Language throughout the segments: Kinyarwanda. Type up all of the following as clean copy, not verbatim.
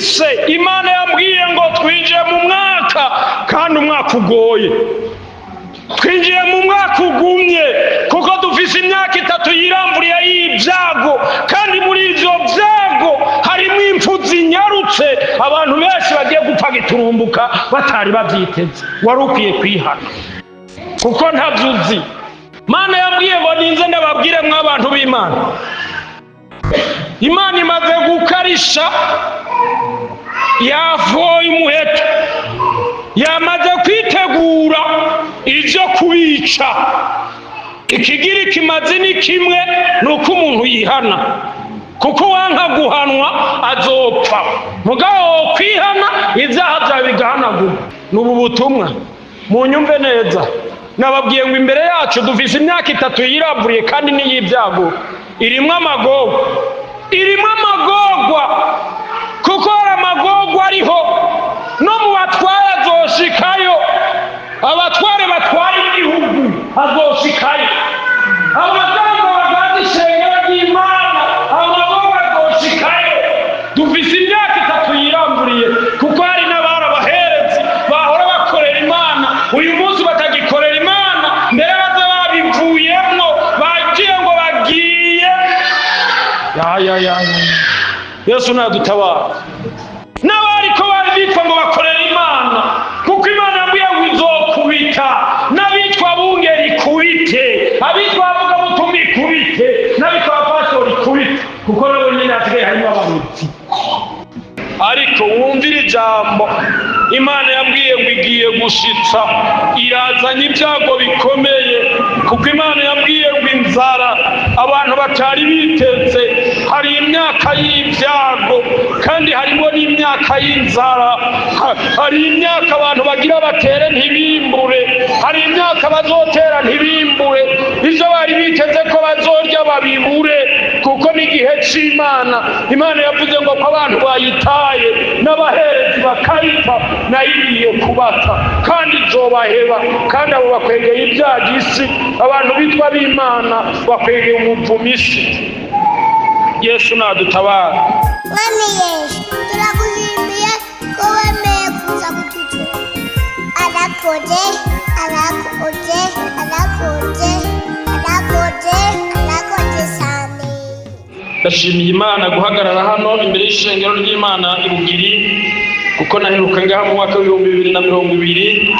dufise. Imana yambwiye ngo twinjiye mu mwaka kandi umwaka ugoye, twinjiye mu mwaka ugumye kuko dufise imyaka 3 yiramburiye y'ibyago, kandi muri ivyo byago harimo impfu zinyarutse, abantu benshi bagiye gupfa giturumbuka batari bavyiteze. Wari ukwiye kwihana kuko ntavyuzi. Mana yambwiye ngo ninze ndababwire mw'abantu b'Imana, Imana imaze gukarisha, yafoye umuheto, yamaze kwitegura ivyo kubica. Ikigiri kimaze ni kimwe, nuko umuntu yihana, kuko wanka guhanwa azopfa. Mugabo kwihana ivyaha vyawe bigahanagurwa. N'ubu butumwa munyumve neza. Nababwiye ngo imbere yacu dufise imyaka 3 yiramburiye kandi ni y'ibyago, irimwo amagorwa, irimwo amagorwa, kuko amagorwa ariho no mu batware azoshikayo. Abatware batwara igihugu azoshikayo, abaganga bagaza ishengero ry'Imana amagorwa azoshikayo. Dufise imyaka 3 yiramburiye kuko hari n'abari abaherezi bahora bakorera Imana, uyu munsi batagikorera Imana, mbere baza babivuyemwo, bagiye ngo bagiye. Yesu nadutabara. N'abariko bari bitwa ngo bakorera Imana, kuko Imana yambwiye ngo izokubita n'abitwa bungeri kubite, abitwa bavuga butumwa ikubite, n'abitwa pastori kubite, kuko nabo nyine hasigaye harimo abaruti. Ariko wumvira ijambo Imana yambwiye ngo igiye gushitsa, irazanye ibyago bikomeye, kuko Imana yambwiye ngo inzara abantu batari biteze. Hari imyaka y'ibyago kandi harimo n'imyaka y'inzara. Hari imyaka abantu bagira batere ntibimbure, hari imyaka bazotera ntibimbure, ivyo bari biteze ko bazorya babibure, kuko n'igihe c'Imana. Imana yavuze ngo ko abantu bayitaye n'abaherezi bakayita, nayo igiye kubata kandi izobaheba. Kandi abo bakwegeye ibyago isi, abantu bitwa b'Imana bakwegeye umuvumisi. Yesu nadutabara. Mwami Yesu, turagushimiye ko wemeye kuza kutucunga. Arakoze, arakoze, arakoze, arakoze, arakoze cyane. Ndashimiye Imana guhagarara hano imbere y'ishengero ry'Imana i Bugiri, kuko naheruka ngaha mu mwaka w'2020.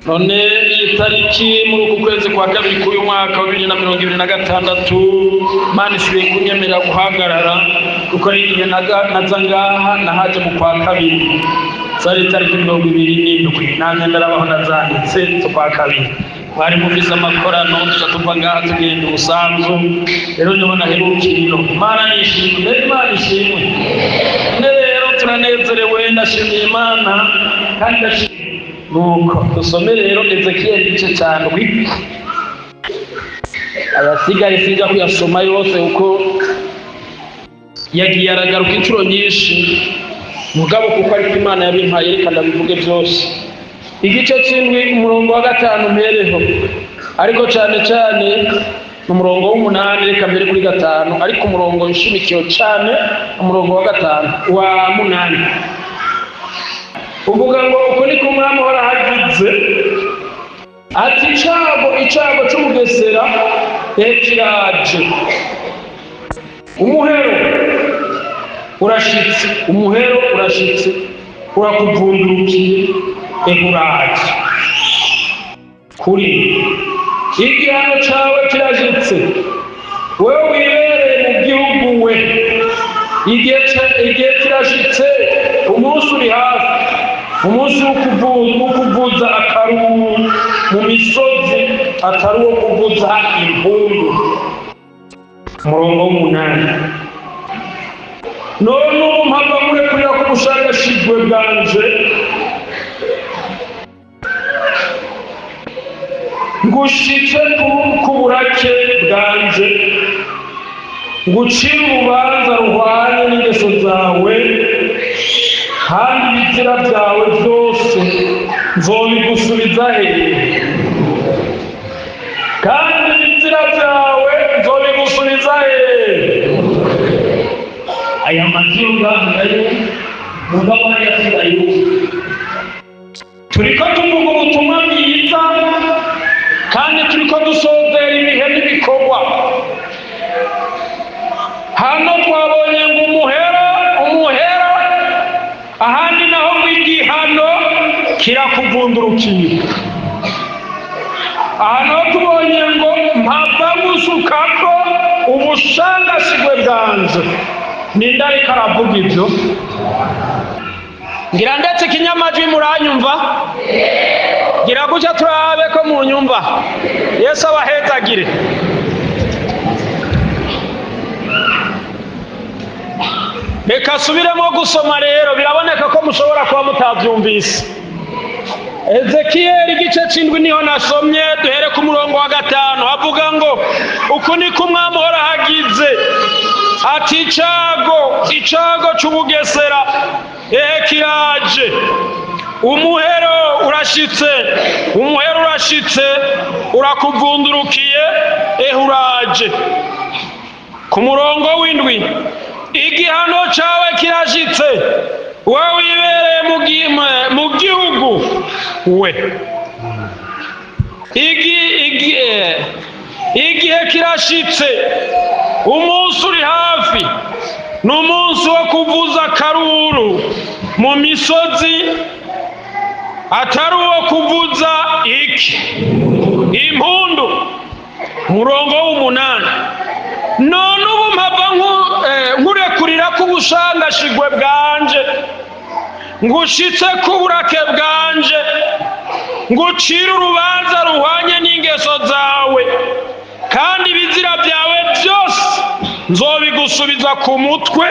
None iyi tariki muri uku kwezi kwa kabiri k'uyu mwaka wa 2026, Imana isigaye kunyemerera guhagarara, kuko ari igihe naza ngaha nahaje mu kwa kabiri. Zari tariki 27 nanjye ndarabaho nazanditse zo kwa kabiri. Bari mufise amakorano tuca tuva ngaha tugenda umusanzu, rero niho naherukiriro. Imana nishimwe, Imana ishimwe. Rero turanezerewe, ndashimiye Imana kandi ndashimiye. Nuko dusome rero Ezekiyeli igice cya 7. Abasigaye sinja kuyasoma yose uko yagiye aragaruka inshuro nyinshi, mugabo kuko ariko Imana yabimpaye reka ndabivuge byose. Igice c'7 umurongo wa 5 mpereho, ariko cyane cyane umurongo w'8 reka mbere kuri 5, ariko umurongo nshimikiyo cyane umurongo wa 5 wa 8 uvuga ngo uko niko Umwami ahora hagize ati icyago cy'umugesera kiraje, umuhero urashitse urakuvundurukiye, uraje kuri igihano cyawe kirashitse. Wewe wibereye mu gihugu we, igihe kirashitse, umunsi uri hafi, umunsi wo kuvuza akaruru mu misozi, atari uwo kuvuza impundu. Umurongo w'8, none ubu mpava murekurira ku bushakashijwe bwanje, ngushitse ku burake bwanje, ngucire urubanza ruhwanye n'ingeso zawe, kandi ibizira byawe byose nzobigusubiza hehe, kandi ibizira byawe nzobigusubiza hehe. Aya matiro ngaho mugabo hari yasigaye. Turiko tuvuga ubutumwa bwiza kandi turiko dusozera ibihe n'ibikorwa. Hano twabonye ngo umuhera ahandi naho ngo igihano kirakuvundurukiye. Hano tubonye ngo mpava gusukako ubushangasigwe bwanje. Ninde ariko aravuga ibyo? Ngira ndetse ikinyamajwi muranyumva? Ngira gutya turabe ko munyumva. Yesu abahezagire. Reka subiremo gusoma rero, biraboneka ko mushobora kuba mutabyumvise. Ezekiyeli igice c'indwi niho nasomye, duhere ku murongo wa 5. Havuga ngo uku niko umwami uhora hagize ati icago c'ubugesera kiraje, umuhero urashitse urakuvundurukiye uraje. Ku murongo w'indwi, igihano cawe kirashitse, wowe wibereye mu gihugu we. Igihe kirashitse, umunsi uri hafi, n'umunsi wo kuvuza akaruru mu misozi, atari uwo kuvuza impundu. Murongo w'umunani, none ubu mpava nkurekurira ko ubushangasigwe bwanje, ngushitse ku burake bwanje, ngucira urubanza ruhwanye n'ingeso zawe, kandi ibizira byawe byose nzobigusubiza ku mutwe.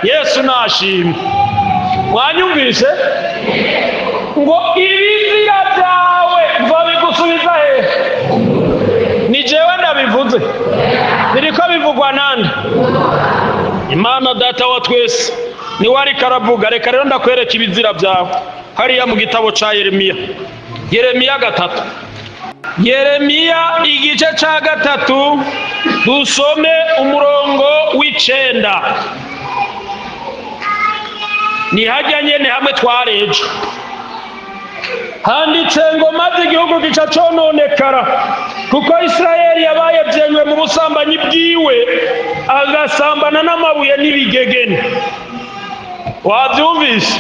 Yesu nashimwe. Mwanyumvise? Ngo ibizira byawe nzobigusubiza he? Ni jewe ndabivuze? Biriko bivugwa nande? Imana Data wa twese niwe ariko aravuga. Reka rero ndakwereka ibizira byawe hariya mu gitabo ca Yeremiya 3. Yeremiya igice ca 3, dusome umurongo w'9. Ni hajya nyene hamwe twareje. Handitse ngo maze igihugu gica cononekara, kuko Isirayeli yabaye vyenywe mu busambanyi bwiwe, agasambana n'amabuye n'ibigegene. Wavyumvise?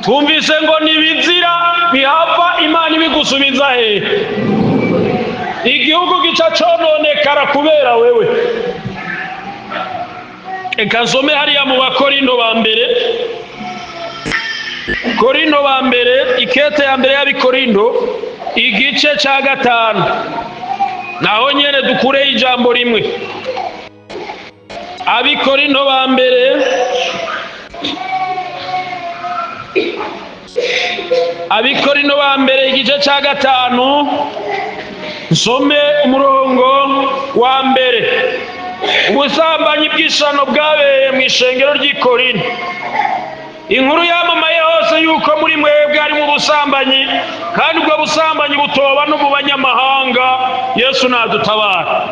Twumvise ngo nibizira bihava Imana ibigusubiza he? Igihugu gica cononekara kubera wewe. Eka nsome hariya mu Bakorinto ba mbere. Korinto ba mbere, ikete ya mbere y'Abikorinto igice ca 5. Naho nyene dukureho ijambo rimwe. Abikorinto ba mbere igice ca 5, nsome umurongo wa mbere. Ubusambanyi bw'ishano bwabeye mu ishengero ry'i Korinto. Inkuru yamamaye hose yuko muri mwebwe ari mu busambanyi, kandi ubwo busambanyi butoba no mu banyamahanga. Yesu nadutabara.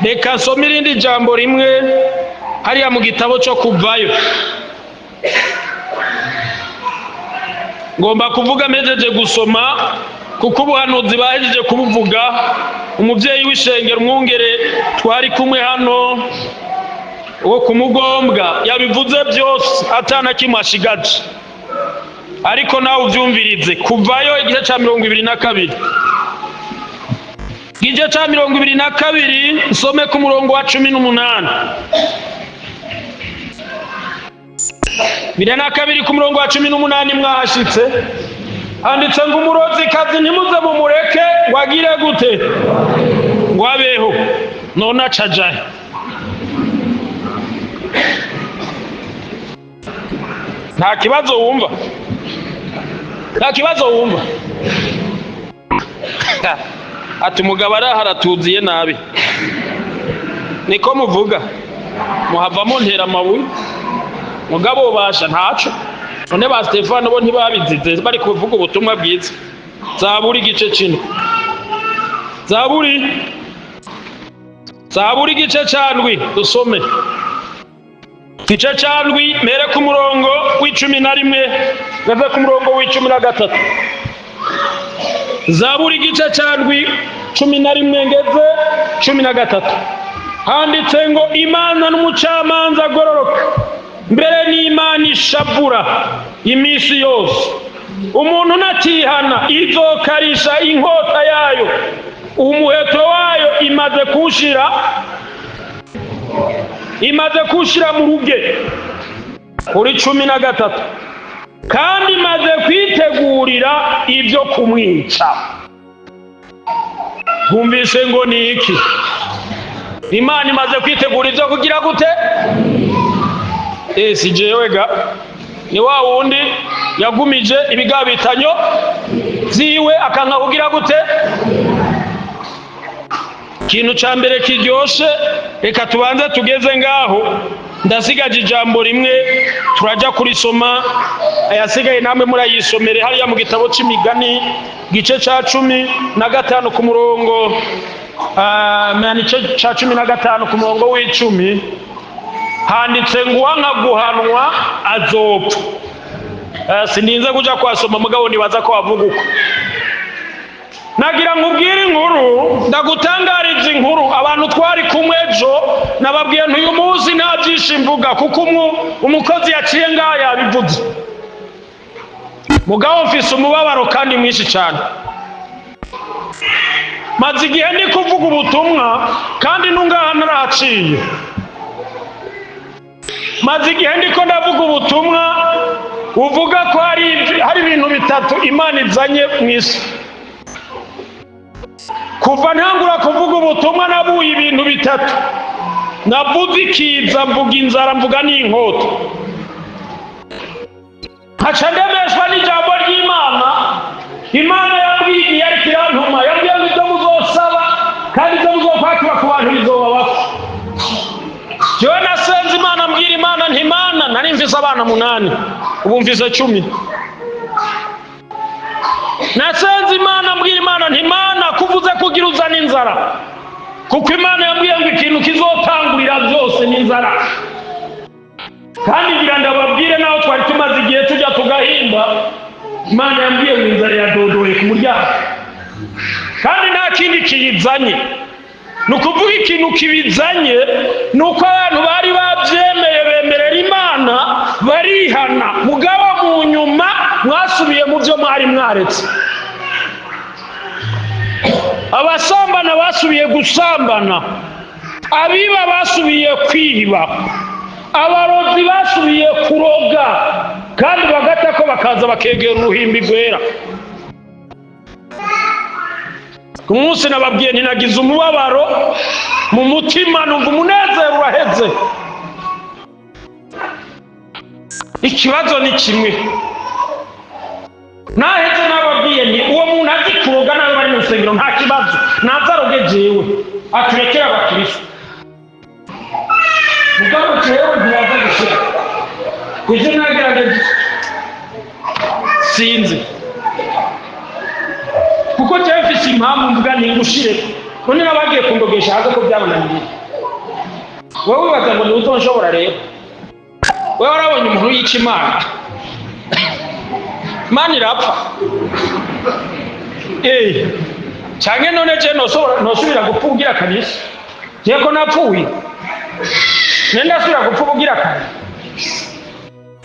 Reka nsome irindi jambo rimwe hariya mu gitabo cyo Kuvayo. Ngomba kuvuga mejeje gusoma, kuko ubuhanuzi bahejeje kubuvuga. Umuvyeyi w'ishengero, umwungere twari kumwe hano uwo kumugombwa, yabivuze byose atana kimwe ashigaje. Ariko nawe uvyumvirize. Kuvayo igice ca 22. Igice ca 22, nsome ku murongo wa 18. 22 ku murongo wa 18 mwahashitse. Handitse ngo umurozikazi ntimuze mumureke wagire gute? Ngo abeho. None acajahe. Nta kibazo wumva? Ati umugabo arahatuziye nabi. Niko muvuga? Muhavamo ntera amabuye? Mugabo basha ntaco. None ba Stefano bo ntibabizize bari kuvuga ubutumwa bwiza. Zaburi igice c'indwi. Zaburi igice ca 7, dusome. gice cya ndwi mere ku murongo w'11 gave ku murongo w'13. Zaburi gice cya ndwi 11 ngeze 13 handitse ngo Imana n'umucamanza agororoka, mbere n'Imana ishabura iminsi yose. Umuntu natihana izokarisha inkota yayo, umuheto wayo imaze kushira mu ruge. Kuri 13 kandi imaze kwitegurira ibyo kumwica. Bumvise ngo ni iki? Imana imaze kwitegura ibyo kugira gute? Si jewe ga, ni wa wundi yagumije ibigabitanyo ziwe akanka kugira gute? Ikintu cya mbere kiryoshe, reka tubanze tugeze ngaho. Ndasigaje ijambo rimwe turajya kurisoma, ayasigaye namwe murayisomere hariya mu gitabo cy'Imigani gice cya 15 ku murongo cya 15 ku murongo w'10 handitse ngo uwanka guhanwa azopfa. Sindinze kuja kwasoma mugabo nibaza ko wavuga uko. Nagira nkubwire inkuru, ndagutangariza inkuru. Abantu twari kumwe ejo nababwiye ntuyu munsi nta byinshi mvuga kuko umukozi yaciye ngaha yabivuze. Mugabo mfise umubabaro kandi mwinshi cyane. Maze igihe ndi kuvuga ubutumwa kandi nungaha naraciye. Maze igihe ndiko ndavuga ubutumwa uvuga ko hari ibintu bitatu Imana izanye mu isi. Kuva ntangura kuvuga ubutumwa nabuye ibintu bitatu. Navuze ikiza, mvuga inzara, mvuga n'inkota. Haca ndemeshwa n'ijambo ry'Imana. Imana yabwiye yari kirantuma, yabwiye ngo ibyo muzosaba kandi ibyo muzokwakira ku bantu bizobabaho. Jewe nasenze Imana, mbwira Imana nti Imana, nari mfise abana 8 ubu mfise 10. Nasenze Imana, mbwira Imana nti Imana, kuvuze kugira uzana inzara, kuko Imana yambwiye ngo ikintu kizotangurira byose ni inzara. Kandi ngira ndababwire naho twari tumaze igihe tujya tugahimba, Imana yambwiye ngo inzara yadodoye ku muryango kandi nta kindi kiyizanye. Nukuvuga ikintu kibizanye nuko abantu bari babyemeye bemerera Imana barihana, mugabo mu nyuma mwasubiye mu byo mwari mwaretse. Abasambana basubiye gusambana, abiba basubiye kwiba, abarozi basubiye kuroga, kandi bagata ko bakaza bakegera uruhimbi rwera. Ku munsi nababwiye ninagize umubabaro mu mutima, numva umunezero uraheze. Ikibazo ni kimwe, naheze nababwiye ni uwo muntu azi kuroga nawe bari mu rusengero nta kibazo, nazaroge jewe aturekera abakristo. Mugabo jewe ntiyaza gushira kuko nagerageje sinzi, kuko jewe mfise impamvu mvuga ni ngushire. None nabagiye kundogesha haza ko byabananiye. Wowe wibaza ngo ntuzonshobora rero? Wewe warabonye umuntu yica Imana, Imana irapfa. Canke none je nosubira gupfa ugira kabisa? Je ko napfuye nenda subira gupfa ugira kabisa?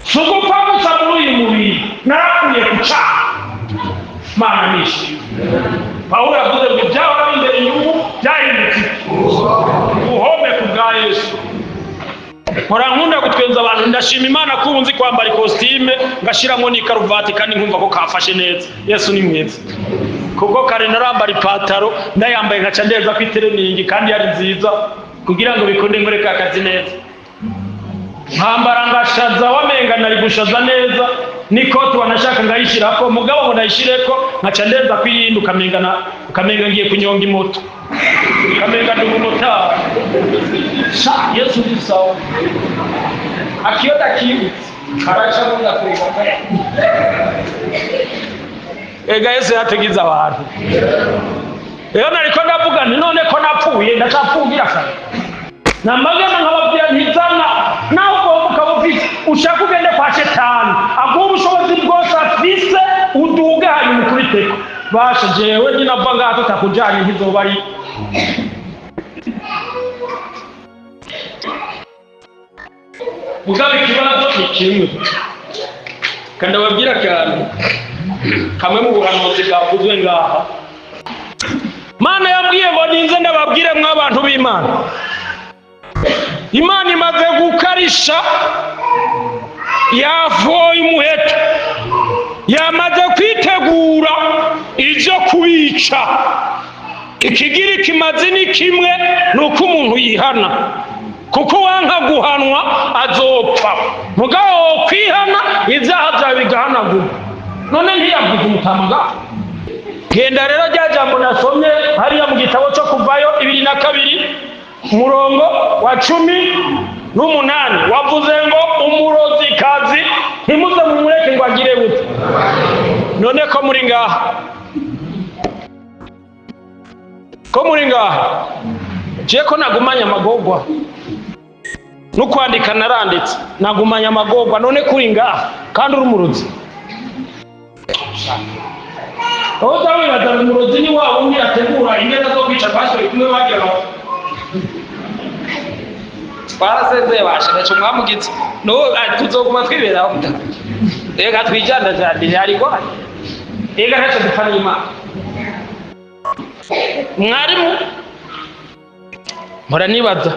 Sugupfa gusa muri uyu mubiri, narapfuye guca Mana nishi. Pawulo yavuze ngo byahora imbere y'ubu byahindutse ubuhome ku bwa Yesu. Nkora nkunda gutwenza abantu, ndashima Imana ko unzi kwambara ikositime ngashiramo n'ikaruvati kandi nkumva ko kafashe neza. Yesu ni mwiza, kuko kare narambara ipataro ndayambaye nkaca ndeza kwitereningi kandi yari nziza kugira ngo bikunde ngoreka akazi neza. Nkambara ngashaza wamenga nari gushaza neza, n'ikoti wanashaka ngayishirako mugabo ngo nayishireko nkaca ndeza kwiyinda ukamenga ngiye kunyonga imoto, ukamenga ndi umumotari. Yesu ni sawa. Akiyoda kibutse karaca muna kwega. Ega Yesu yategiza abantu. Rero nariko ndavuga nti none ko napfuye ndacapfugira kare. Namagana nkababwira ntizana naho ugomba ushaka ugende kwa shetani aguha ubushobozi bwose afise uduge hanyuma ukubiteko basha jewe nyine ava ngaha tutakujanye ntizoba ari mugabe ikibazo ni kimwe kandi ababwira akantu kamwe mu buhanuzi bwavuzwe ngaha Mana yabwiye ngo ninze ndababwire mw'abantu b'Imana Imana imaze gukarisha yavuye umuheto yamaze kwitegura ivyo kubica ikigiri kimaze ni kimwe nuko umuntu yihana kuko wanka guhanwa azopfa mugabo kwihana ivyaha vyawe bigahanagurwa none ntiyavuga umutamaga genda rero rya jambo nasomye hariya mu gitabo cyo kuvayo 22 umurongo wa 18 wavuze ngo umurozikazi ntimuze mumureke ngo agire gute none ko muri ngaha je ko nagumanya amagorwa no kwandika naranditse nagumanya amagorwa none kuri ngaha kandi uri umurozi aho dawe badara umurozi ni wa wundi ategura ingenda zo kwica bashoye kumwe bagera baraseze bashaje mwamugitse no tuzoguma twiberaho rega twijanda cyane ariko ega ntacyo dupfana Imana mwarimu mpora nibaza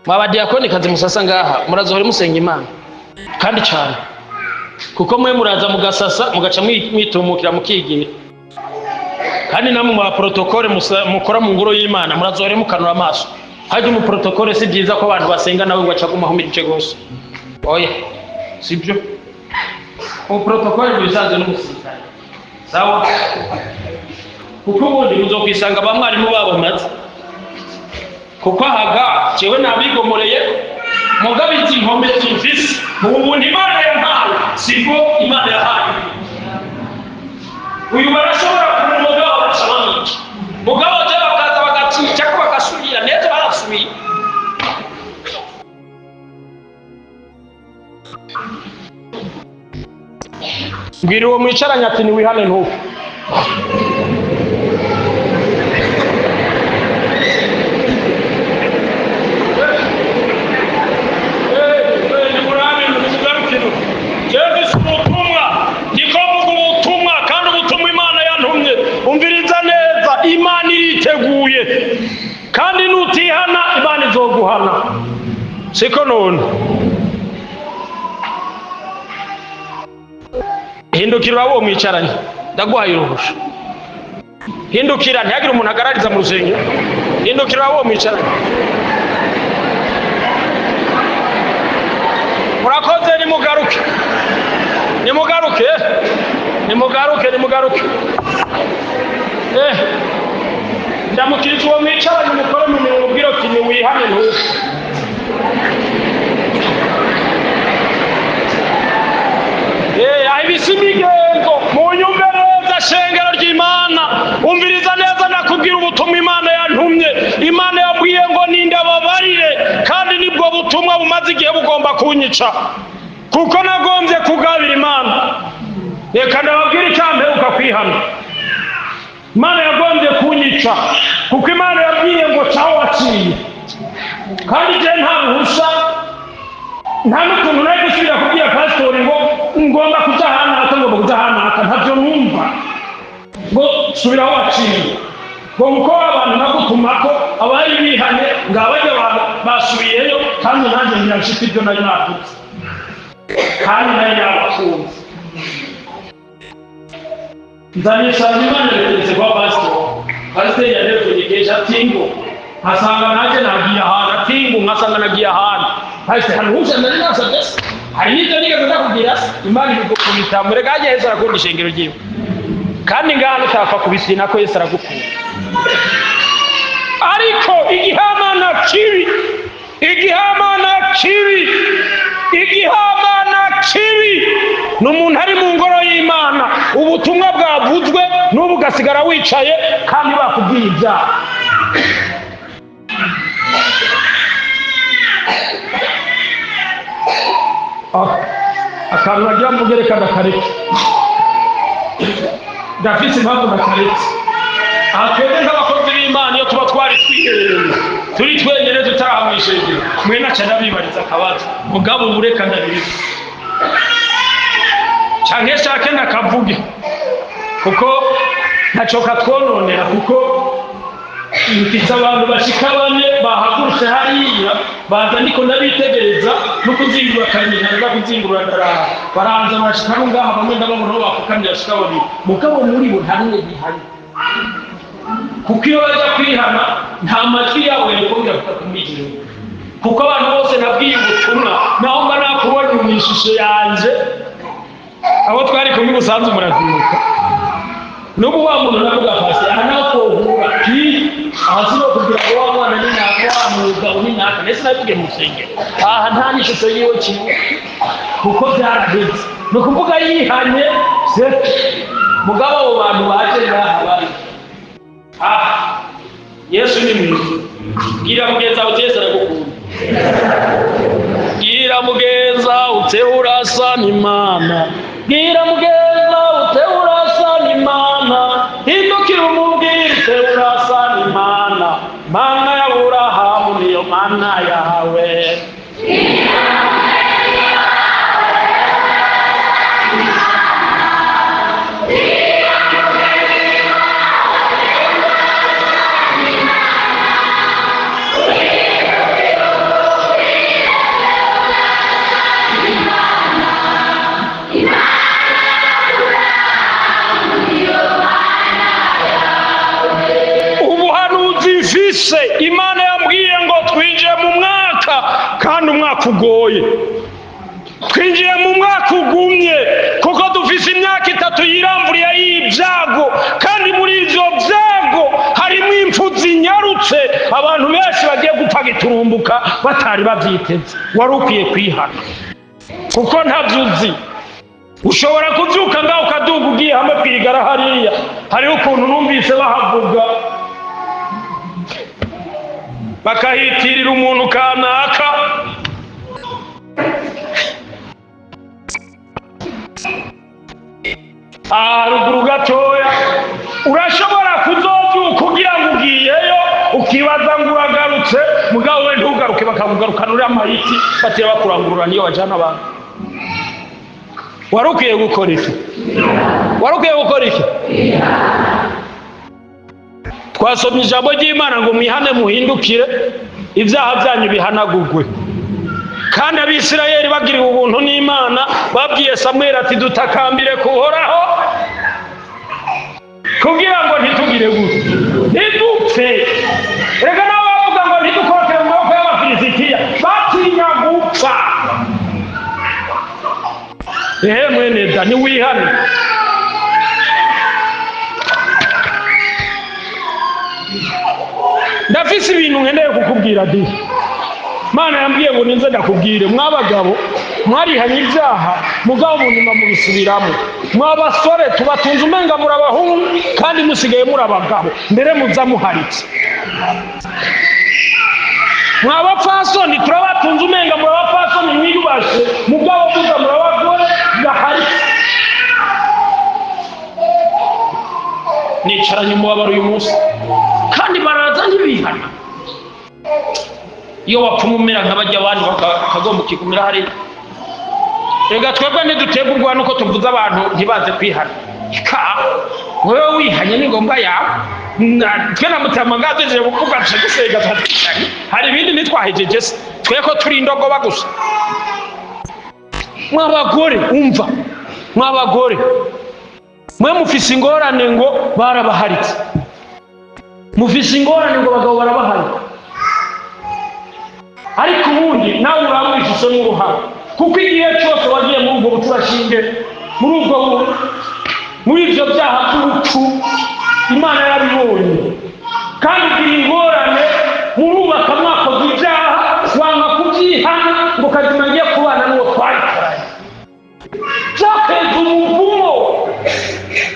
mwabadiyakoni kazi musasa ngaha murazohora musenga Imana kandi cyane kuko mwe muraza mugasasa mugaca mwitumukira mukigira kandi namwe mu protocole mukora mu ngoro y'Imana murazohora mukanura amaso haje mu protocole si byiza ko abantu basenga nawe ngacaguma humirice gose oya sibyo mu protocole bizaze n'umusirikare sawa kuko ubundi muzokwisanga bamwarimu babo maze kuko ahaga jewe nabigomoreye mugabizi inkombe z'imfisi ubundi Imana yampaye siko Imana yahaye uyu barashobora kumugabo barashabana mugabo je bakaza bagacica ko bakasubira neza barasubiye mbwira uwo mwicaranye ati niwihane ntufu Imana iriteguye kandi nutihana Imana izoguhana siko none hindukira wo mwicaranye ndaguhaye uruhusha hindukira ntihagire umuntu agarariza mu rusengero hindukira wo mwicaranye murakoze nimugaruke ndamukiriza uwo mwicaranye umukore mu mirimo ubwira uti niwihane ntufu ahibisa imigenzo munyumve neza shengero ry'Imana umviriza neza nakubwira ubutumwa Imana yantumye Imana yabwiye ngo nindababarire kandi nibwo butumwa bumaze igihe bugomba kunyica kuko nagombye kugabira Imana reka ndababwira icyamperuka kwihana Imana yagombye kunyica kuko Imana yabwiye ngo caho waciye kandi je nta ruhusha nta n'ukuntu nari gusubira kubwira pasitori ngo ngomba kuja hanaka ngomba kuja hanaka ntavyo numva ngo subira aho waciye ngo uko abantu nagutumako abari bihane ngabajya basubiyeyo kandi nanjye nyashika ibyo nari navuze kandi nari nabakunze nzanyisanga Imana yategetse kwa pasiteri yarevugisha tingo nkasanga naje nagiye ahantu tingo nkasanga nagiye ahantu pasiteri hanuhuje nari nasabye hari n'ibyo nigeze ndakubwira Imana igukubita murega ajye Yesu arakunda ishengero ryiwe kandi ngaha utapfa kubisina ko Yesu aragukunda ariko igihamana kibi n'umuntu ari mu ngoro y'Imana ubutumwa bwavuzwe n'ubu gasigara wicaye kandi bakubwiye ibyaha akantu nagira mugereka ndakareke ndafise impamvu ndakareke. Aha twebwe nk'abakozi b'Imana iyo tuba twari twiherereye turi twenyene tutarahamwishije mwe naca ndabibariza akabazo mugabo bureka ndabireka canke shake nakavuge kuko ntaco katwononera kuko mfise abantu bashika bane bahagurutse hariya baza ndiko ndabitegereza no kuzingura kanyina no kuzingura ndarara baranza bashika no ngaha bamwe ndababona bafukamye bashika babiri mugabo muri bo nta numwe gihari kuko iyo baza kwihana nta majwi yabo yakongera kukumijira kuko abantu bose nabwiye ubutumwa naho mba nakubona mu ishusho yanje abo twari kumwe ubusanzwe murazimuka n'ubu wa muntu navuga pasi aha naho kuhura ahasi no kugira ngo wa mwana ni nako wa mugabo ni naka nese navuge mu senge aha nta n'ishusho yiwe kimwe kuko byaraheze no kuvuga yihanye se mugabo abo bantu baje ngaha bari Yesu ni mwiza gira mugeza uteza gukunda gira mugeza uteurasa n'Imana gira mugeza uteurasa n'Imana hindukira umubwire uteurasa n'Imana Mana ya Aburahamu niyo Mana yawe Imana yambwiye ngo twinjiye mu mwaka kandi umwaka ugoye twinjiye mu mwaka ugumye kuko dufise imyaka 3 yiramburiye y'ibyago kandi muri ivyo byago harimo impfu zinyarutse abantu benshi bagiye gupfa giturumbuka batari bavyiteze wari ukwiye kwihana kuko ntavyuzi ushobora kuvyuka ngaho ukaduga ugiye hamwe kwigara hariya hariho ukuntu numvise bahavuga bakahitirira umuntu kanaka ruguru gatoya urashobora kuzovyuka kugira ngo ugiyeyo ukibaza ngo uragarutse mugabo we ntugaruke bakamugarukana uri amayiti batira bakurangurura niyo bajana abantu wari ukwiye gukora iki twasomye ijambo ry'Imana ngo mwihane muhindukire ibyaha byanyu bihanagurwe kandi abisirayeli bagiriwe ubuntu n'Imana babwiye Samuel ati dutakambire kuhoraho kugira ngo ntitugire gute ntidupfe reka nabo bavuga ngo ntidukoroke mu maboko y'Abafilisitiya batinya gupfa mwene Dani wihane ndafise ibintu nkeneye kukubwira di Mana yambwiye ngo ninze ndakubwire mwabagabo mwarihanye ibyaha mugabo munyuma mubisubiramo mwabasore tubatunze umenga murabahungu kandi musigaye murabagabo mbere muza muharitse mwabapfasoni turabatunze umenga murabapfasoni mwiyubashe mugabo muza murabagore gaharitse nicaranye umubabaro uyu munsi kandi baraza ntibihana iyo wapfuma umera nk'abajya abandi bakagomba ukikumira hariya rega twebwe ntidutegurwa nuko tuvuze abantu ntibaze kwihana wewe wihanye ni ngombwa yawe twe na Mutama ngazeje kuvuga gusega twatishanye hari ibindi nitwahejeje se tweko turi indogoba gusa mwabagore umva mwabagore mwe mufise ingorane ngo barabaharitse mufise ingorane ngo bagabo barabaharitse ariko ubundi nawe uramwishise n'uruhara kuko igihe cyose wagiye muri ubwo buturashinge muri ibyo byaha by'urupfu Imana yarabibonye kandi ugira ingorane murubaka mwakoze ibyaha wanga kubyihana ngo kazima ngiye kubana n'uwo twayikoranye byakeza umuvumo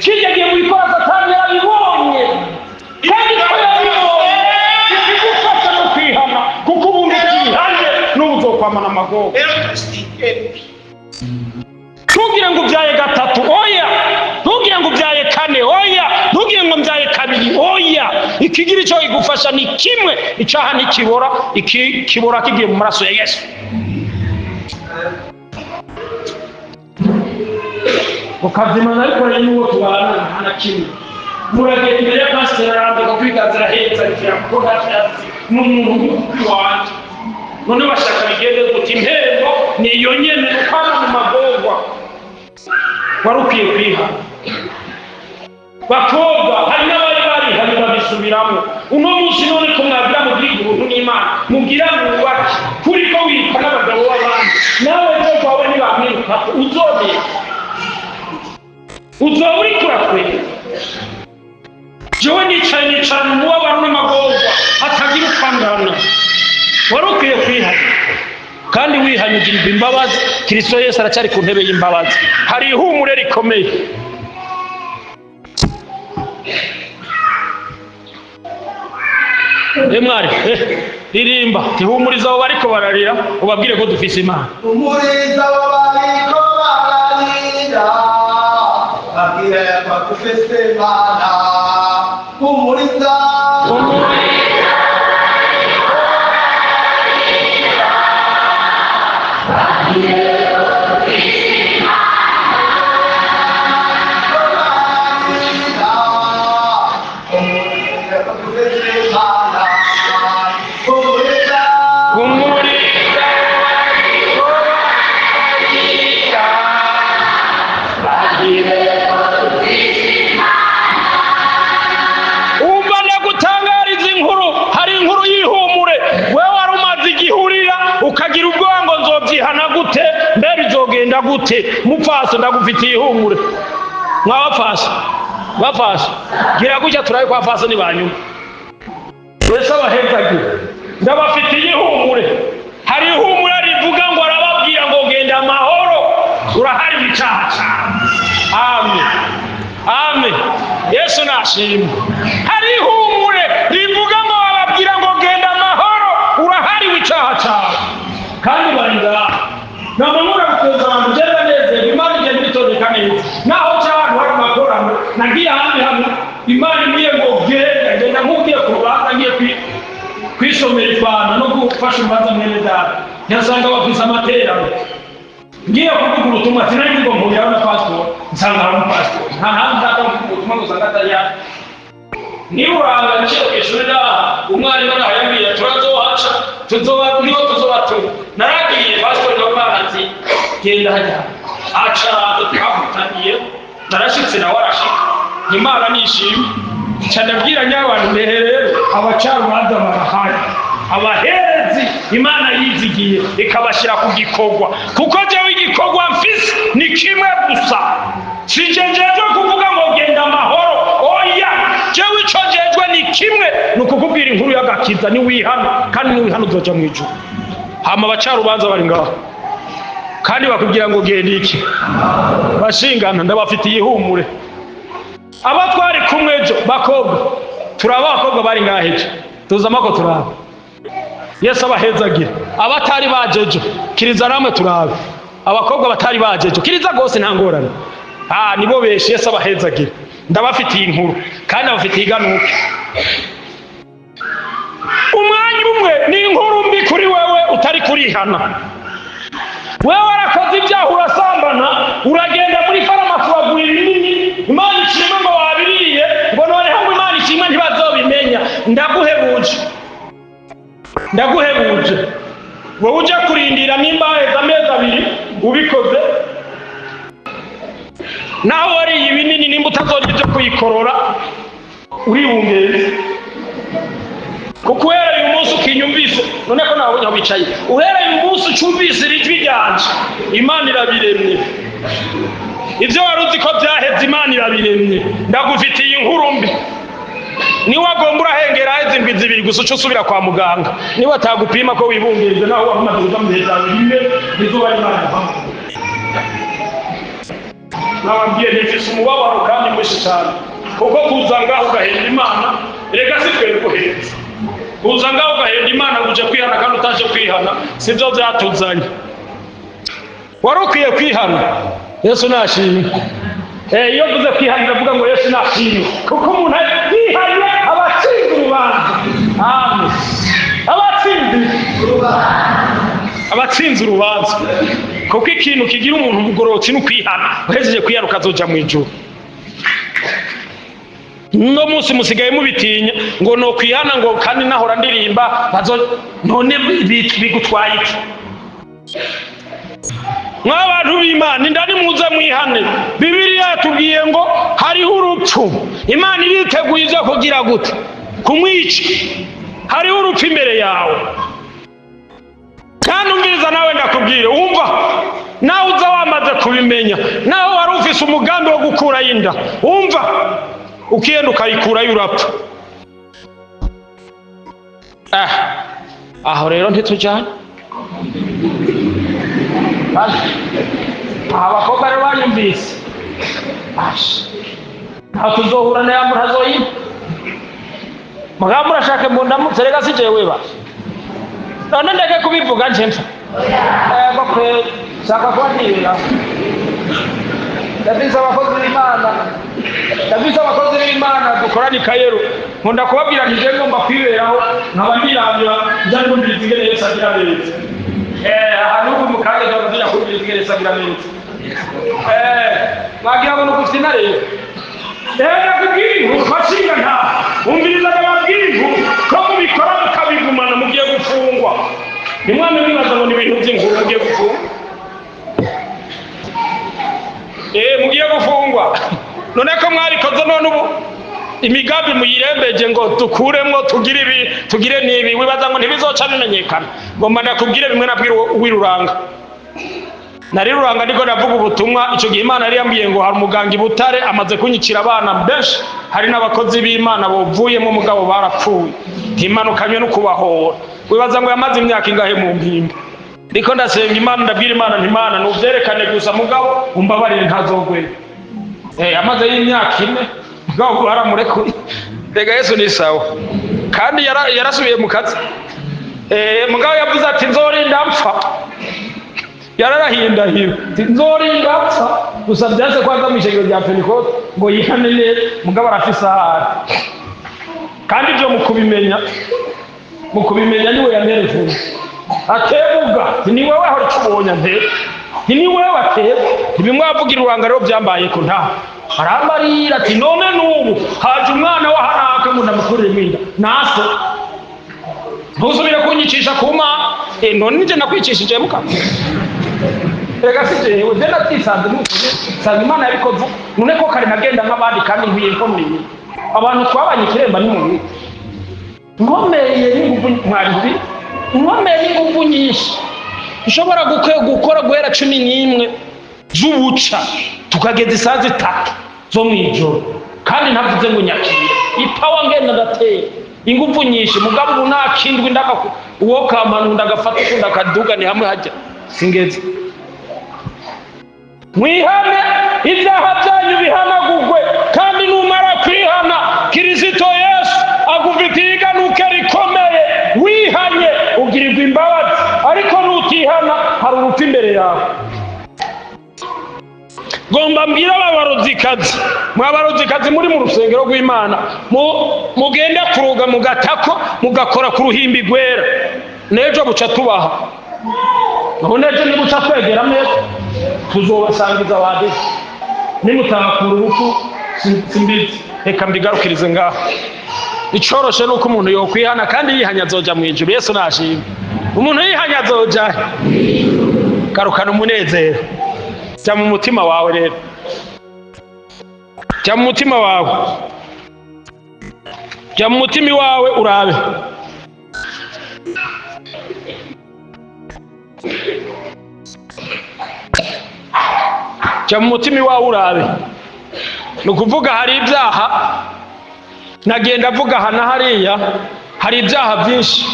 kijya gihe wikora Satani yarabibonye kandi ko yarabibonye ikigufasha no kwihana kuko ubundi kwihanye n'ubuzokwamana amagogo ntugire ngo ubyaye gatatu, oya. Ntugire ngo ubyaye kane, oya. Ntugire ngo mbyaye kabiri, oya. Ikigira icyo igufasha ni kimwe, icyaha ntikibora, kibora kigiye mu maraso ya Yesu. Ukazimana ariko rero n'uwo tubana nta kimwe. Muragenda imbere ya pasiteri arambika kwigazira heza kuko hafi n'umuntu wanje. None bashaka bigende guti impembo ni iyo nyene ukana mu magorwa. Wari ukwiye kwiha. Bakobwa hari n'abari bari babisubiramo. Uno munsi none ko mwabwira mu bw'ubuntu n'Imana mubwira mwubake kuri ko wita n'abagabo b'abandi. Nawe cyo kwawe ntibamwiruka uzoba uri kurakwe. Jewe nicaye mu mubabaro n'amagorwa hatagira ukangana. Wari ukwiye kwihana kandi wihanyugirirwa imbabazi. Kristo Yesu aracyari ku ntebe y'imbabazi. Hari ihumure rikomeye. Mwari ririmba ihumuriza abo bariko bararira ubabwire ko dufise Imana. Humuriza abo bariko bararira babwire ko dufise Imana. Humuriza ukagira ubwoba ngo nzobyihana gute, mbere bizogenda gute. Mupfaso ndagufitiye ihumure. Mwabapfasha bapfasha gira gutya turaye kwa faso ni banyuma. Yesu abahezagira ndabafitiye ihumure. Hari ihumure rivuga ngo arababwira ngo genda amahoro urahari mu cyaha cyawe. Amen amen. Yesu nashimwe. Hari ihumure rivuga ngo ababwira ngo genda amahoro urahari mu cyaha cyawe. Kandi barinda namamura kutozana njera neze Imana igenda itondeka neza. Naho cyane hari amakorano nagiye hamwe Imana niye ngo genda nk'ugiye kubanza ngiye kwisomera Imana no gufasha ubanza mwene data. Nyasanga bafise amaterano ngiye kuvuga ubutumwa sinari ngo mpuye na passport nsanga ari passport nta hantu data ubutumwa gusanga ya niuranga cyo ishurira umwari barayambira turazohaca tuzobatunga naragiye passport y'amazi genda hajya aca twavutaniye narashitse na warashika Imana nishimye cyane abwira nyabantu mbehere abacarubanza barahari abaherezi Imana yizigiye ikabashira ku gikorwa kuko jewe igikorwa mfise ni kimwe gusa sijenjeje kuvuga ngo genda amahoro oya jewe ico jejwe ni kimwe nukukubwira inkuru y'agakiza ni wihana kandi ni wihana uzoja mu ijuru hama abacarubanza bari ngaho kandi bakubwira ngo genda iki bashingana ndabafitiye ihumure abatwari kumwe ejo bakobwa turaba abakobwa bari ngaheje tuzamako turaba Yesu abahezagira abatari bajejo kiriza namwe turabe abakobwa batari bajejo kiriza gose nta ngorane nibo beshe Yesu abahezagira ndabafitiye inkuru kandi abafitiye iganuke umwanya umwe ni inkuru mbi kuri wewe utari kurihana wewe warakoze ibyaha urasambana uragenda muri farumasi wagura ibinini Imana ishimwe ngo wabiriye ngo none hangu Imana ishimwe ntibazobimenya ndaguhebuje wowe uje kurindira nimba amezi abiri ubikoze naho wari ibinini nimba utazorya ibyo kuyikorora uribungeze kuko uhereye uyu munsi ukinyumvise none ko nawe nyawicaye uhereye uyu munsi ucumvise ijwi ryanje Imana irabiremye ibyo wari uzi ko byaheze Imana irabiremye ndagufitiye inkuru mbi niba agomba urahengera heze indwi zibiri gusa uca usubira kwa muganga niba atagupima ko wibungirije naho wamaze kuja mu bihe byawe bimwe izuba Imana ivamo nababwiye nifise umubabaro kandi mwinshi cyane kuko kuza ngaho ugahenda Imana rega si twere guheza kuza ngaho ugahenda Imana uje kwihana kandi utaje kwihana sibyo byatuzanye wari ukwiye kwihana Yesu nashimwe. Iyo mvuze kwihanira avuga ngo Yesu nashimwe, kuko umuntu yihanye abatsinze urubanza. Amen. Abatsinze urubanza, kuko ikintu kigira umuntu umugororotsi no kwihana, uhejeje kwihana ukazoja mu ijuru. No munsi musigaye mubitinya ngo no kwihana, ngo kandi nahora ndirimba none bigutwaye iki? Mw'abantu b'Imana indani muze mwihane. Bibiliya yatubwiye ngo hariho urupfu, Imana iriteguye ibyo kugira gute? Kumwica. Hariho urupfu imbere yawe. Kandi umviriza nawe ndakubwire, wumva nawe uza wamaze kubimenya, nawe wari ufise umugambi wo gukura inda, wumva ukiyenda ukayikurayo urapfa. Aho rero ntitujyane. Abakobwa rero banyumvise, ntaho tuzohura na yamura hazoyima. Mugabo murashaka ngo ndamutse rega si jewe ba. None ndeke kubivuga nje mpfa. Bakwe shaka kwandira. Ndabisa abakozi b'Imana dukorani Kayero. Nkunda kubabwira nje ngomba kwiberaho nk'abandiramya njye ngo ndizigere Yesu agira neza. Hano mukage ndabuzira kubizigere Yesu agira neza. Mwagira ngo nukufina rero. Nakubwira fashinga nta umviriza n'ababwira ko mubikora mukabigumana mugiye gufungwa. Nimwame mwibaza ngo n'ibintu by'inkuru mugiye gufungwa. Mugiye gufungwa. None ko mwarikoze none ubu imigambi muyirembeje ngo dukuremwo tugire nibi, wibaza ngo ntibizoca bimenyekana. Ngomba ndakubwire bimwe nabwira uwiruranga. Nari ruranga niko navuga ubutumwa. Icyo gihe Imana yari yambwiye ngo hari umuganga i Butare amaze kunyicira abana benshi, hari n'abakozi b'Imana bovuyemo mugabo barapfuye, ntimanukanywe no kubahora. Wibaza ngo yamaze imyaka ingahe mu mpimba? Niko ndasenga Imana, ndabwira Imana nti Imana nuvyerekane gusa mugabo umbabarire ntazogwe. Amaze y'imyaka 4 mugabo baramurekuye. Rega Yesu ni sawa, kandi yarasubiye mu kazi. Mugabo yavuze ati nzorinda mpfa. Yararahindahiwe nzorinda mpfa, gusa byase kwaza mu ishengero rya Pentecote ngo yihane neza, mugabo arafise ahari. Kandi ibyo mukubimenya niwe yanereje. Atebuga ni wewe aho cyubonye nte, ni wewe ateba. Ibimwavugira uranga rero byambaye ko nta arambarira ati none n'ubu haje umwana wa hanaka ngo ndamukorere iminda naso ntuzubire kunyicisha kuma. None nje nakwicishije muka. Rega sije we dena tisanze n'ukuri sanze Imana yabikoze. None ko kare nagenda nk'abandi kandi nkwiye nkomeye. Abantu twabanye kiremba ni mubi. Nkomeye n'ingufu mwaribi. Nkomeye n'ingufu nyinshi. Ushobora gukora guhera 11 z'ubuca tukageza isazi 3 zo mwijoro. Kandi ntavuze ngo nyakiye. Ipawa ngenda ndateye. Ingufu nyinshi mugabo ubu nakindwe ndaka uwo kamanu ndagafata ukunda kaduga ni hamwe hajya singeze. Mwihane ibyaha byanyu bihanagurwe, kandi numara kwihana Kristo Yesu agufitiye iganuke rikomeye. Wihanye ugirirwa imbabazi, ariko nutihana hari urupfu imbere yawe. Gomba mbira mwabarozikazi muri mu rusengero rw'Imana mugenda kuruga mugatako mugakora ku ruhimbi gwera, nejo buca tubaha. Nejo ni buca twegera meza tuzobasangiza abandi nimutahakura urupfu simbizi. Reka mbigarukirize ngaho. Icoroshe nuko umuntu yokwihana kandi yihanya azoja mu ijuru. Yesu nashimwe. Umuntu yihanya azoja garukana umunezero. Jya mu mutima wawe rero, jya mu mutima wawe, jya mu mutima wawe urabe. Jya mu mutima wawe urabe. Nukuvuga hari ibyaha nagenda avuga hana hariya, hari ibyaha byinshi.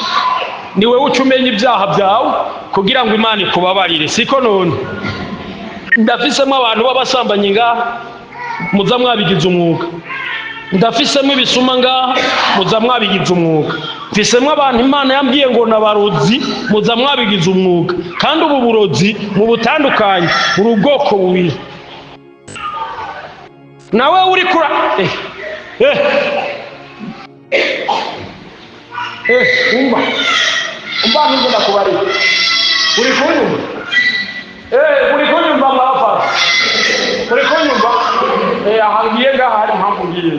Ni wewe ucumenya ibyaha byawe kugira ngo Imana ikubabarire. Siko none ndafisemo abantu b'abasambanyi ngaha muza mwabigize umwuga. Ndafisemo ibisuma ngaha muza mwabigize umwuga. Mfisemo abantu Imana yambwiye ngo nabarozi muza mwabigize umwuga. Kandi ubu burozi mu butandukanye uri ubwoko bubiri. nawe uri kura umva nibyo nakubariye uri kunyumva uri kunyumva mwafa uri kunyumva ahangiye ngaha hari impamvu ngiye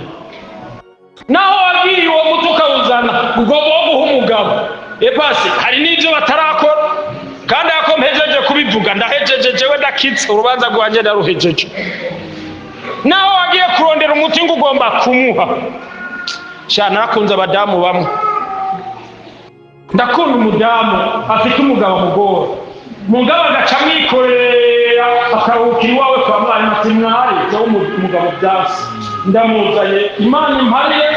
naho wabwiriye uwo muti ukawuzana ugomba wo guha umugabo pasi hari n'ibyo batarakora kandi ako mpejeje kubivuga ndahejeje jewe ndakitse urubanza rwanjye ndaruhejeje naho wagiye kurondera umuti ngo ugomba kumuha sha narakunze abadamu bamwe ndakunda umudamu afite umugabo mugore umugabo agaca mwikorera akaruhuka iwawe kwa mwarimu ati mwari cyangwa umugabo byasi ndamuzanye imana impariye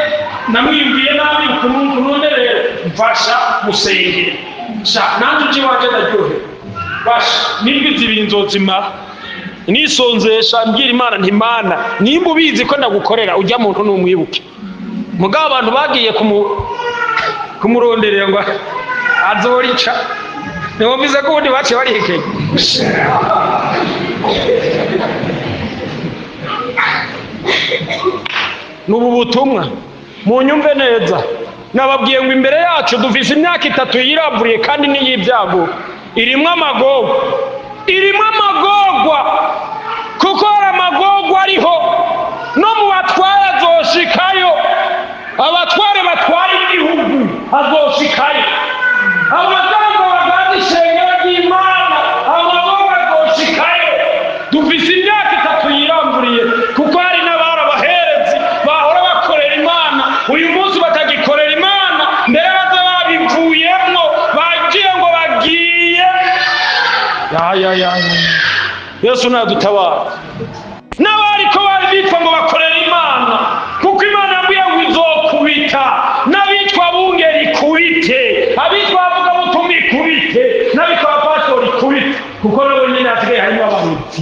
namwibwiye nabi ukunonderere mfasha musengere sha nanjye uje waje ndaryohe basha nibwo izibiri nzozimara nisonzesha mbwira imana nti mana nimba ubizi ko ndagukorera ujya muntu numwibuke mugabo abantu bagiye kumuronderera ngo azorica niwumvize ko ubundi baciye barihekeye n'ubu butumwa munyumve neza nababwiye ngo imbere yacu dufise imyaka 3 yiravuriye kandi n'iy'ibyago irimo amagorwa kuko hari amagorwa ariho no mu batware azoshikayo abatware batwara igihugu azoshikayo abaganga bagana ishengero ry'Imana amagorwa azoshikayo dufise imyaka 3 yiramburiye kuko hari n'abari abaherezi bahora bakorera Imana uyu munsi batagikorera Imana mbere baza babivuyemwo bagiye ngo bagiye Yesu nadutabara n'abariko bari bitwa ngo bakorera Imana kuko Imana yabwiye ngo izokubita n'abitwa bungeri kubite abitwa bavuga butumwa kubite n'abitwa pastori kubite kuko nabo nyine asigaye harimo abahuti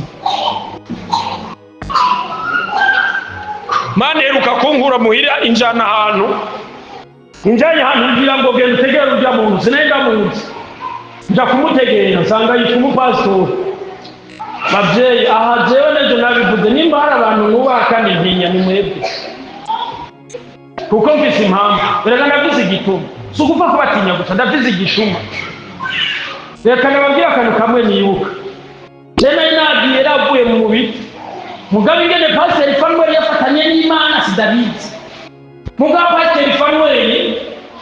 Mana heruka kunkura muhira injana ahantu ngira ngo genda utegere ujya mu nzu sinenda mu nzu nja kumutegera nsanga yitwa umupastori babyeyi aha jewe nejo nabivuze nimba hari abantu mwubaka n'intinya ni mwebwe kuko mfise impamvu reka ndavuze igituma si ukuva ko batinya gusa ndavuze igishuma reka nababwira akantu kamwe nibuka jene nagiye ravuye mu mubiri mugabo ingene pasiteri Fanuel yafatanye n'Imana sidabizi mugabo pasiteri Fanuel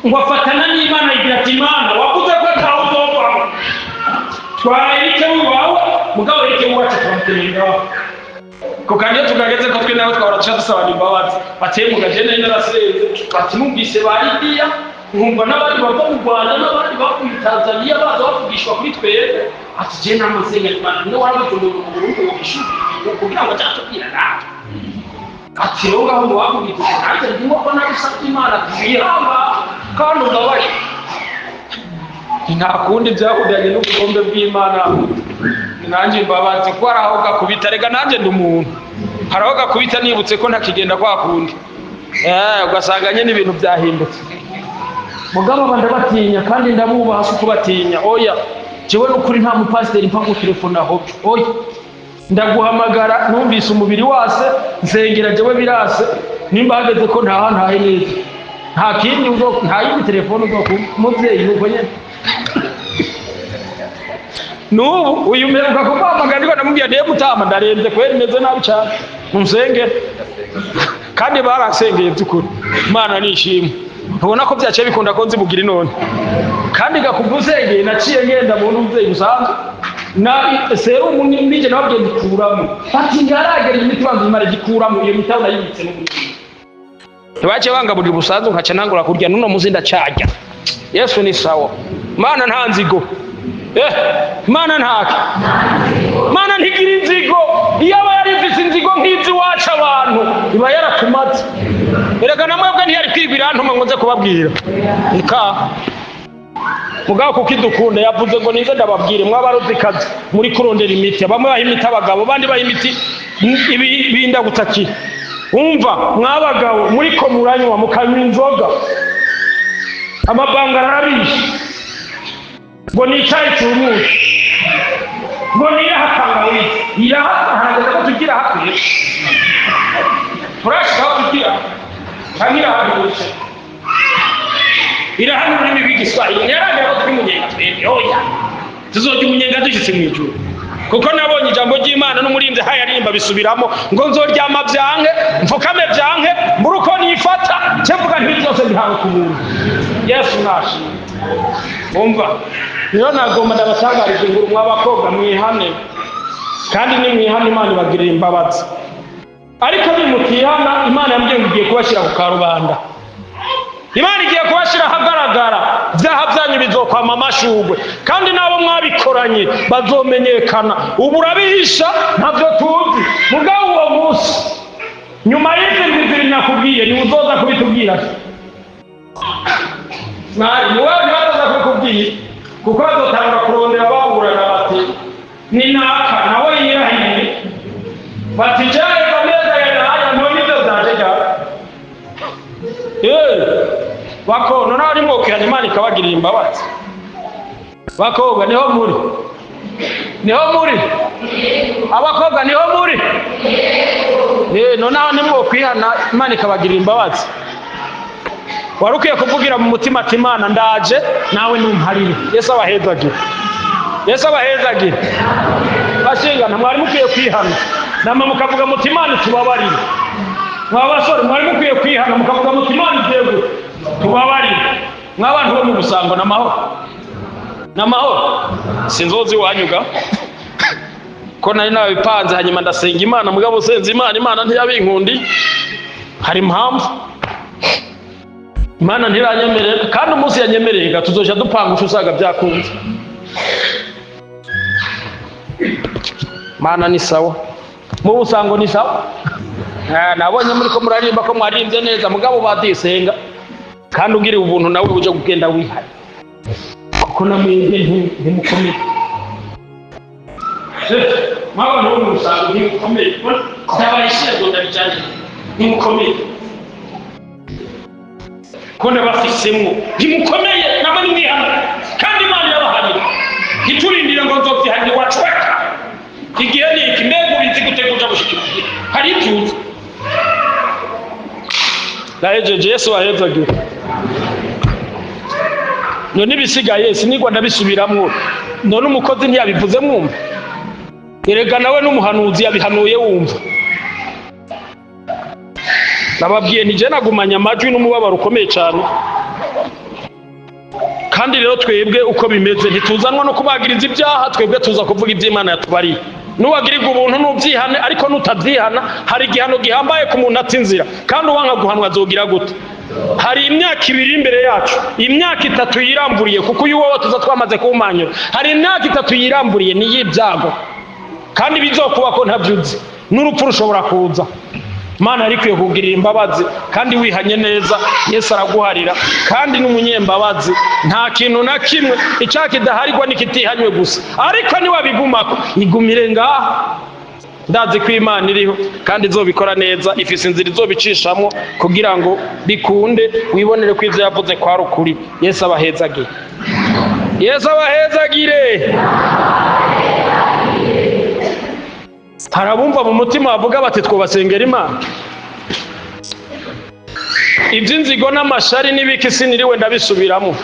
ngo afatana n'Imana igira ati Imana wavuze ko atawuzova twarayike wawe mugabo yike wacu twamuterenga ko kandi tugageze ko twe nawe twahora dusaba imbabazi bateye mu gajene n'araseze ati numvise baridiya nkumva n'abandi bava mu Rwanda n'abandi bava mu Tanzania baza bavugishwa kuri twebwe ati je namusenga Imana no warabuze mu Burundi wishuri kugira ngo cyatubwira nawe ati rero ngaho mu wakubita kandi ndimo ko nabisabye Imana kuyiramba kandi ugabaye nta kundi byakujyanye n'ubukombe bw'Imana nanjye mbabazi ko araho gakubita rega nanjye ndi umuntu haraho gakubita nibutse ko ntakigenda kwa kundi ugasanganye n'ibintu byahindutse mugabo banda batinya kandi ndabubaha suko batinya oya jewe n'ukuri nta mupasiteri mpa ku telefone aho oya ndaguhamagara numvise umubiri wase nsengera jewe birase nimba hageze ko nta neza nta kindi nta yindi telefone uzo kumuvyeyi nuko nyene n'ubu uyu mperuka kumpamagara ariko namubwiye ndiye gutama ndarenze kweri meze nabi cyane munsengere kandi barasengeye by'ukuri Imana nishimwe ntubona ko byaciye bikunda ko nzibugira none kandi gakuvuzengeye naciye ngenda mu ntuzeyi gusanzwe na serumu nije nababwiye gikuramo ati ngaragera imiti banzu imara gikuramo iyo mitaho nayibitse n'ubundi ntibace bangaburira ubusanzwe nkaca nangura kurya nuno muzinda cyajya Yesu ni sawa Mana nta nzigo Mana ntake Mana ntigira inzigo iyo aba yarifise inzigo nk'izi wacu abantu iba yaratumaze erega namwebwe ntiyari kwibwira ntuma ngo nze kubabwira ika mugabo kuko idukunda yavuze ngo nize ndababwire mwabaruzikazi muri kurondera imiti bamwe baha imiti abagabo bandi baha imiti ibinda gutakira umva mwabagabo muri ko muranywa mukanywa inzoga amabanga arabishe ngo nicaye cy'umunsi ngo niyahatanga wiki irahatanga ko tugira hakwiye turashikaho kugira kangira habuje irahanu ururimi rw'igiswahili ntiyaragira ko turi umunyenga twebwe oya tuzojya umunyenga dushyitse mu ijuru kuko nabonye ijambo ry'Imana n'umurinzi hayaririmba bisubiramo ngo nzoryama byanke mfukame byanke muri uko nifata cyevuga ntibyose bihawe ku muntu Yesu nashi umva niyo nagomba ndabatangariza inkuru mw'abakobwa mwihane kandi ni mwihane Imana ibagirira imbabazi ariko nimutihana Imana yambwiye ngo igiye kubashyira ku karubanda Imana igiye kubashyira ahagaragara byaha byanyu bizokwama amashugwe kandi nabo mwabikoranye bazomenyekana ubu urabihisha ntabyo tuzi mugabo uwo munsi nyuma y'izi nzira nakubwiye ni uzoza kubitubwira mwari niwe ntibazoza kubikubwira kuko bazotanga kurondera baburana bati ni naka nawe yirahiye bati jare kameza yaraye none ibyo zajeja bako none ari mwokihana Imana ikabagirira imbabazi bakobwa niho muri abakobwa niho muri none aho nimwokwihana Imana ikabagirira imbabazi warukwiye kuvugira mu mutima ati Imana ndaje nawe numparire Yesu abahezagire bashingana mwari mukwiye kwihana namwe mukavuga muti Imana tubabarire mwabasore mwari mukwiye kwihana mukavuga muti Imana itego tubabarire mw'abantu bo mu Busango n'amahoro sinzozi wanyuga ko nari nabipanze hanyuma ndasenga Imana mugabo senze Imana ntiyabinkundi hari impamvu Imana ntiranyemerera kandi umunsi yanyemereye tuzoja dupanga usaga byakunze Mana ni sawa mu Busango ni sawa nabonye muri ko murarimba ko mwarimbye neza mugabo badisenga kandi ugire ubuntu nawe uje kugenda wihari kuko namwebwe ntimukomeye mwabana bo mu Busango ntimukomeye ndabayishije ngo ndabijanye ntimukomeye ko ndabafisemwo ntimukomeye nabo ni mwihana kandi Imana yabahanira ntiturindire ngo nzovyihanire wacweka igihe ni iki mbega ubizi guteguja gushikira hari ibyuzi ndahejeje Yesu ahezagire none ibisigaye sinigwa ndabisubiramwo none umukozi ntiyabivuze mwumva erega nawe n'umuhanuzi yabihanuye wumva nababwiye nije nagumanya amajwi n'umubabaro ukomeye cyane kandi rero twebwe uko bimeze ntituzanwa no kubagiriza ibyaha twebwe tuza kuvuga iby'Imana yatubariye nuwagirirwa ubuntu nubyihane ariko nutabyihana hari igihano gihambaye ku muntu atinzira kandi uwanga guhanwa azogira gute hari imyaka 2 imbere yacu imyaka 3 yiramburiye kuko uyu wowe tuza twamaze kumanyura hari imyaka 3 yiramburiye ni y'ibyago kandi bizokuba ko ntabyuzi n'urupfu rushobora kuza Imana ari kwiye kugirira imbabazi kandi wihanye neza Yesu araguharira kandi n'umunyembabazi nta kintu na kimwe icyakidaharirwa nikitihanywe gusa ariko ni wabigumako igumire ngaha ndazi ko Imana iriho kandi izobikora neza ifise inzira izobicishamo kugira ngo bikunde wibonere ko ivyo yavuze kwa rukuri Yesu abahezagire harabumva mu mutima bavuga bati twobasengera Imana iby'inzigo n'amashari n'ibiki siniriwe ndabisubiramo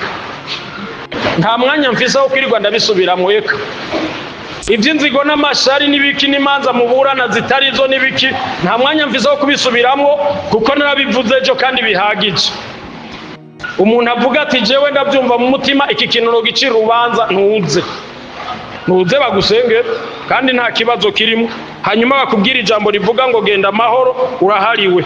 nta mwanya mfise wo kwirirwa ndabisubiramo eka iby'inzigo n'amashari n'ibiki n'imanza muburana zitari zo n'ibiki nta mwanya mfise wo kubisubiramo kuko narabivuze ejo kandi bihagije umuntu avuga ati jewe ndabyumva mu mutima iki kintu no gicira urubanza ntuze bagusenge kandi nta kibazo kirimo hanyuma bakubwira ijambo rivuga ngo genda amahoro urahariwe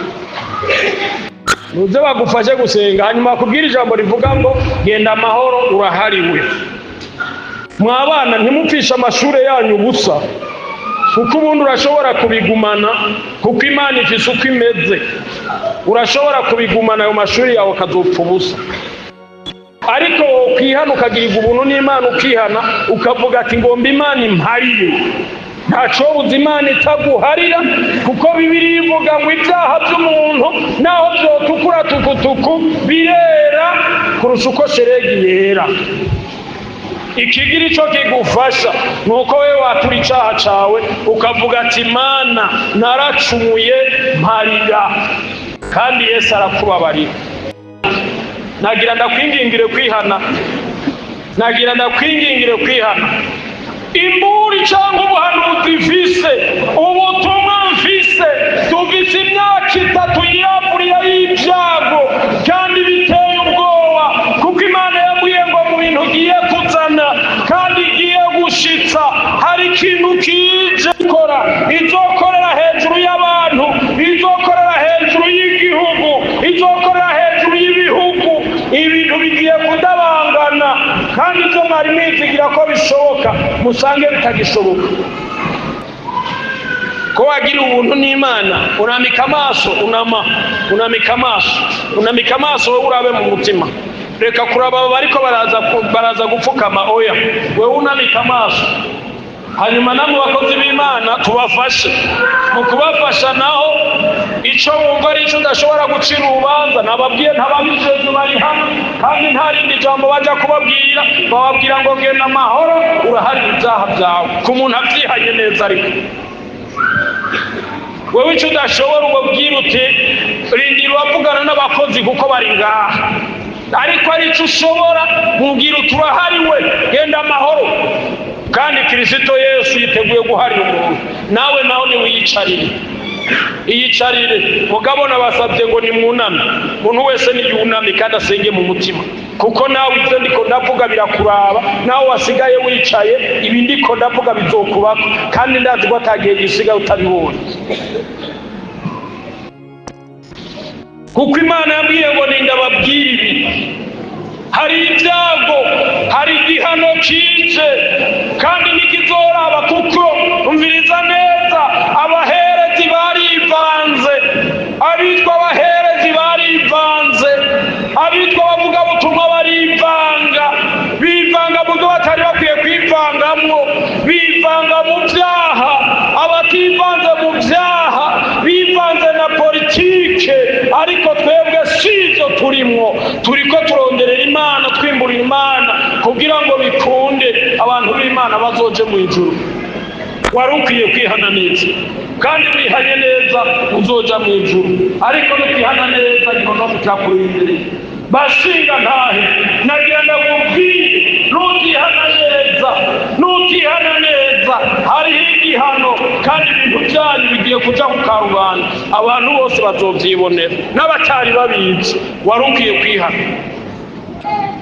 ntuze bagufashe gusenga hanyuma bakubwira ijambo rivuga ngo genda amahoro urahariwe mwabana ntimupfisha amashure yanyu ubusa kuko ubundi urashobora kubigumana kuko Imana ifise uko imeze urashobora kubigumana ayo mashuri yawe akazopfa ubusa ariko kwihana ukagirirwa ubuntu n'Imana ukihana ukavuga ati ngomba Imana imparire ntaco buzi Imana itaguharira kuko Bibiliya ivuga ngo ibyaha by'umuntu naho byotukura tukutuku birera kurusha uko sheregi yera ikigira ico kigufasha nuko wewe watura icaha cawe ukavuga ati Mana naracumuye mparira, kandi Yesu arakubabarira. Nagira ndakwingingire kwihana, nagira ndakwingingire kwihana. Imburi cyangwa ubuhanuzi mfise, ubutumwa mfise, tuvise imyaka 3 yiyamburiye y'ibyago kandi biteye ubwoba, kuko Imana yambwiye ngo mu bintu ugiye kuzana kandi igiye gushitsa hari ikintu kije ikora, izokorera hejuru y'abantu, izokorera hejuru y'igihugu, izokorera hejuru y'ibihugu. Ibintu bigiye kudabangana, kandi ibyo mwari mwizigira ko bishoboka musange bitagishoboka. Ko wagira ubuntu n'Imana, unamika amaso, unamika amaso wowe urabe mu mutima. Reka kuraba bariko baraza gupfukama, oya wewe unamika amaso. Hanyuma namwe bakozi b'Imana tubafashe. Mu kubafasha naho ico wumva ari ico udashobora gucira urubanza, nababwiye ntababijejwe bari hano, kandi nta rindi jambo baja kubabwira, bababwira ngo genda amahoro urahari ibyaha byawe, ku muntu avyihanye neza. Ariko wewe ico udashobora ubabwira uti rindira wavugana n'abakozi kuko bari ngaha, ariko ari ico ushobora mubwira uti urahari we genda amahoro. Kandi Kristo Yesu yiteguye guharira umuntu, nawe ni wiyicarire, iyicarire. Mugabo nabasabye ngo nimwuname, umuntu wese niyuname kandi asenge mu mutima, kuko nawe ivyo ndiko ndavuga birakuraba, nawe wasigaye wicaye ibi ndiko ndavuga bizokubako, kandi ndazi ko atagiye gisigaye utabibonye. Kuko Imana yambwiye ngo nindababwira ibi, hari ibyago, hari igihano kije, kandi nikizoraba. Kuko umviriza neza, abaherezi barivanze, abitwa abaherezi barivanze, abitwa bavuga butumwa barivanga, bivanga mu byo batari bakwiye kwivangamwo, bivanga mu byaha. Abativanze mu byaha bivanze na politike, ariko twebwe sizo turimwo, turiko turonderera Imana, twimburira Imana kugira ngo bikunde abantu b'Imana bazoje mu ijuru. Wari ukwiye kwihana neza, kandi wihanye neza uzoja mu ijuru, ariko nutihana neza gikono kitakurindiriye. Bashinga ntahe, nagira ndakubwire, nutihana neza hariho igihano, kandi ibintu byanyu bigiye kuja ku karubanda, abantu bose bazovyibonera n'abatari babizi. Wari ukwiye kwihana.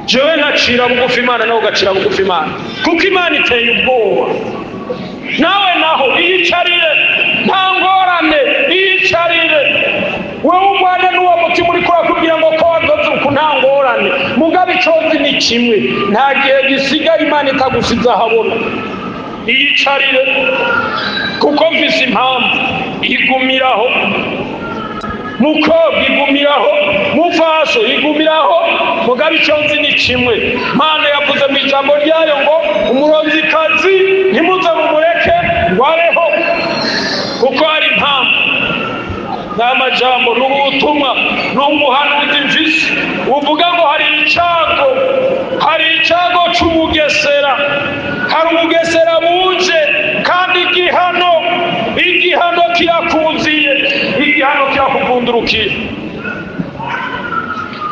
Jewe ntacira bugufi Imana, nawe ugacira bugufi Imana, kuko Imana iteye ubwoba. Nawe naho iyicarire, nta ngorane, iyicarire. Wewe umwana n'uwo mutima uri kugira ngo ko wadoze uku, nta ngorane. Mugabe icozi ni kimwe, nta gihe gisigaye Imana itagusiza habona. Iyicarire, kuko mvise impamvu. Igumiraho mukobwa, igumiraho mufaso, igumiraho. Mugabe icozi ni kimwe. Mana yavuze mu ijambo ryayo ngo umurozikazi ntimuze mumureke ngo abeho, kuko hari impamvu. N'amajambo n'ubutumwa n'umuhanuzi mvise uvuga ngo hari icago c'ubugesera, hari ubugesera buje, kandi igihano kirakuziye, igihano kirakuvundurukiye.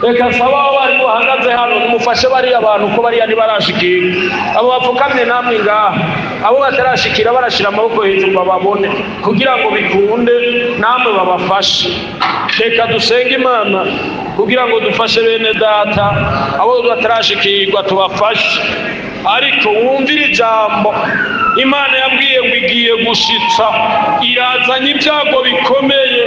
Reka saba abo bari bahagaze hano nimufashe bariya abantu, ko bariya ntibarashikira. Abo bapfukamye namwe ngaha, abo batarashikira barashira amaboko hejuru bababone, kugira ngo bikunde namwe babafashe. Reka dusenge Imana kugira ngo dufashe bene data, abo batarashikirwa tubafashe. Ariko wumvira ijambo Imana yambwiye ngo igiye gushitsa, irazanye ibyago bikomeye,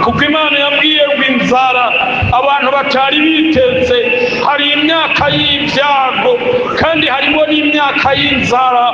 kuko Imana yambwiye ngo inzara abantu batari biteze. Hari imyaka y'ibyago, kandi harimo n'imyaka y'inzara.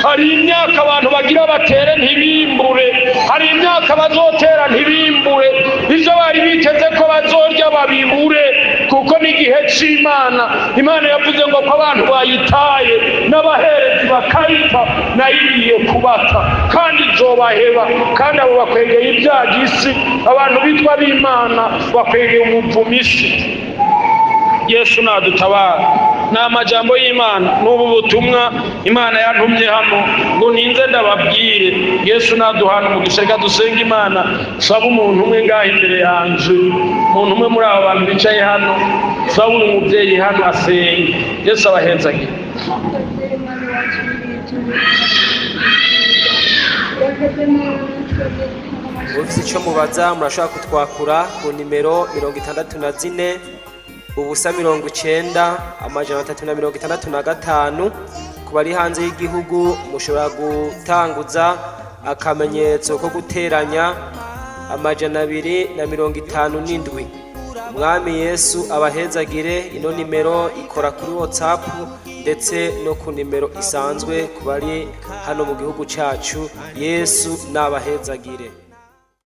Hari imyaka abantu bagira batere ntibimbure, hari imyaka bazotera ntibimbure, ivyo bari biteze ko bazorya babibure, kuko n'igihe c'Imana. Imana yavuze ngo ko abantu bayitaye n'abaherezi bakayita, nayo igiye kubata kandi izobaheba. Kandi abo bakwegeye ibyago isi, abantu bitwa b'Imana bakwegeye umuvuma isi. Yesu nadutabara. ni amajambo y'Imana, n'ubu butumwa Imana yantumye hano ngo ninze ndababwire. Yesu naduhana umugisha. Reka dusenge Imana. Saba umuntu umwe ngaho imbere yanje, umuntu umwe muri abo bantu bicaye hano, saba umubyeyi hano asenge. Yesu abahezagire. Ufite icyo mubaza murashobora kutwakura ku nimero 64 ubusa 90 amajana 365. Ku bari hanze y'igihugu mushobora gutanguza akamenyetso ko guteranya amajana 257. Umwami Yesu abahezagire. Ino nimero ikora kuri WhatsApp ndetse no ku nimero isanzwe ku bari hano mu gihugu cyacu. Yesu nabahezagire.